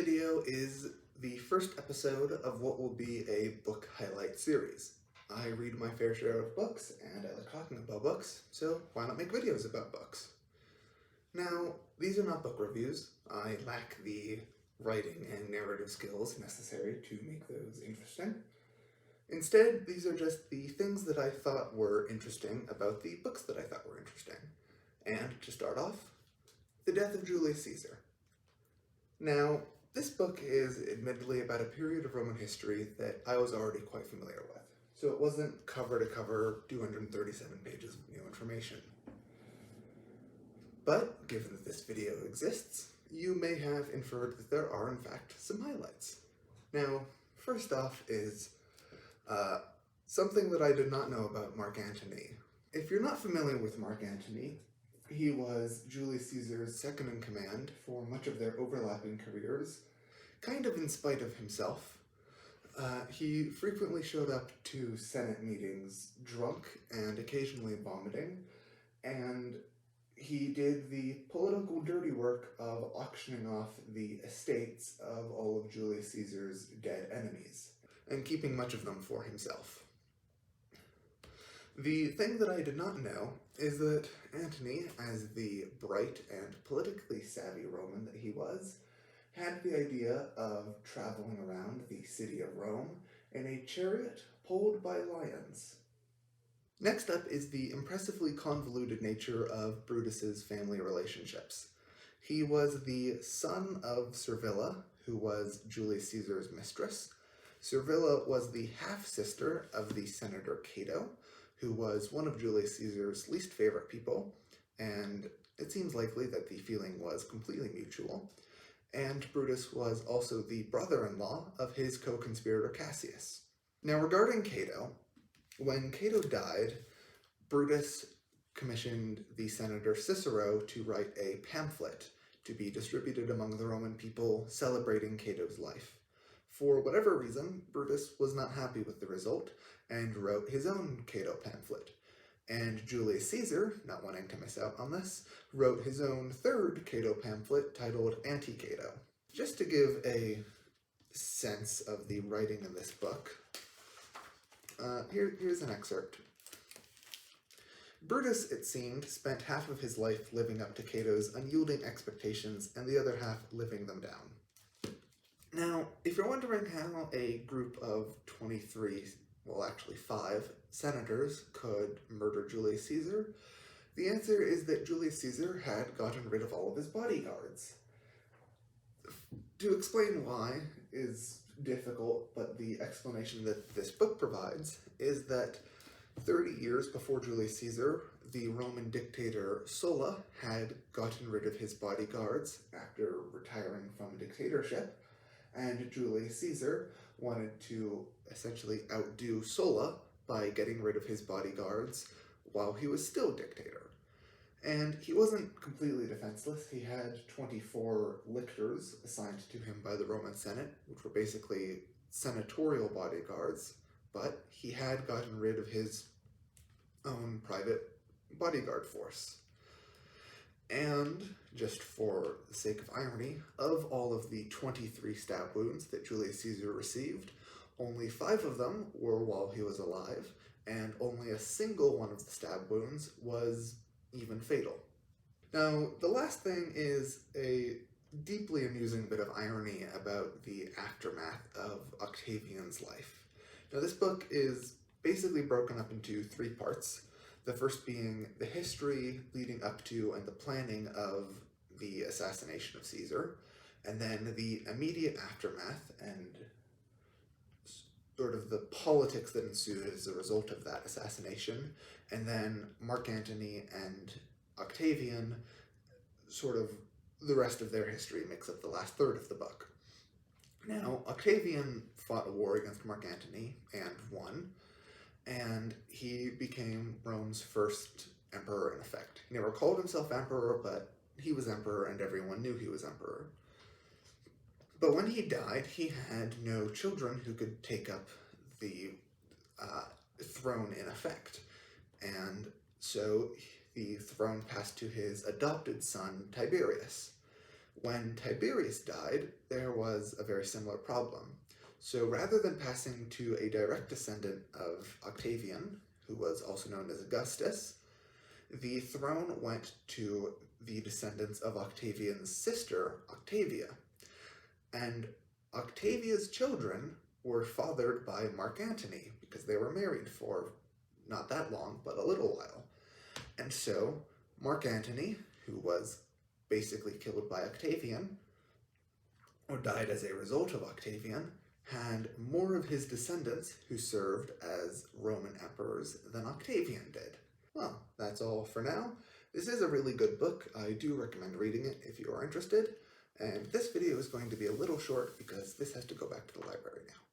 video is the first episode of what will be a book highlight series. I read my fair share of books, and I like talking about books, so why not make videos about books? Now, these are not book reviews. I lack the writing and narrative skills necessary to make those interesting. Instead, these are just the things that I thought were interesting about the books that I thought were interesting. And to start off, The Death of Julius Caesar. Now, this book is admittedly about a period of Roman history that I was already quite familiar with, so it wasn't cover to cover 237 pages of new information. But, given that this video exists, you may have inferred that there are in fact some highlights. Now, first off is something that I did not know about Marc Anthony. If you're not familiar with Marc Anthony, he was Julius Caesar's second-in-command for much of their overlapping careers, kind of in spite of himself. He frequently showed up to Senate meetings drunk and occasionally vomiting, and he did the political dirty work of auctioning off the estates of all of Julius Caesar's dead enemies, and keeping much of them for himself. The thing that I did not know is that Antony, as the bright and politically savvy Roman that he was, had the idea of traveling around the city of Rome in a chariot pulled by lions. Next up is the impressively convoluted nature of Brutus's family relationships. He was the son of Servilia, who was Julius Caesar's mistress. Servilia was the half-sister of the senator Cato, who was one of Julius Caesar's least favorite people, and it seems likely that the feeling was completely mutual. And Brutus was also the brother-in-law of his co-conspirator Cassius. Now, regarding Cato, when Cato died, Brutus commissioned the senator Cicero to write a pamphlet to be distributed among the Roman people celebrating Cato's life. For whatever reason, Brutus was not happy with the result and wrote his own Cato pamphlet. And Julius Caesar, not wanting to miss out on this, wrote his own third Cato pamphlet titled Anti-Cato. Just to give a sense of the writing in this book, here's an excerpt. Brutus, it seemed, spent half of his life living up to Cato's unyielding expectations and the other half living them down. Now, if you're wondering how a group of 5 senators could murder Julius Caesar, the answer is that Julius Caesar had gotten rid of all of his bodyguards. To explain why is difficult, but the explanation that this book provides is that 30 years before Julius Caesar, the Roman dictator Sulla had gotten rid of his bodyguards after retiring from dictatorship, and Julius Caesar wanted to essentially outdo Sulla by getting rid of his bodyguards while he was still dictator. And he wasn't completely defenseless. He had 24 lictors assigned to him by the Roman Senate, which were basically senatorial bodyguards, but he had gotten rid of his own private bodyguard force. And, just for the sake of irony, of all of the 23 stab wounds that Julius Caesar received, only 5 of them were while he was alive, and only a single one of the stab wounds was even fatal. Now, the last thing is a deeply amusing bit of irony about the aftermath of Octavian's life. Now, this book is basically broken up into 3 parts. The first being the history leading up to and the planning of the assassination of Caesar, and then the immediate aftermath and sort of the politics that ensued as a result of that assassination, and then Marc Anthony and Octavian, sort of the rest of their history makes up the last third of the book. Now, Octavian fought a war against Marc Anthony and won, and he became Rome's first emperor in effect. He never called himself emperor, but he was emperor and everyone knew he was emperor. But when he died, he had no children who could take up the throne in effect. And so the throne passed to his adopted son, Tiberius. When Tiberius died, there was a very similar problem. So rather than passing to a direct descendant of Octavian, who was also known as Augustus, the throne went to the descendants of Octavian's sister, Octavia. And Octavia's children were fathered by Marc Anthony, because they were married for not that long, but a little while. And so Marc Anthony, who was basically killed by Octavian, or died as a result of Octavian, had more of his descendants who served as Roman emperors than Octavian did. Well, that's all for now. This is a really good book. I do recommend reading it if you are interested. And this video is going to be a little short because this has to go back to the library now.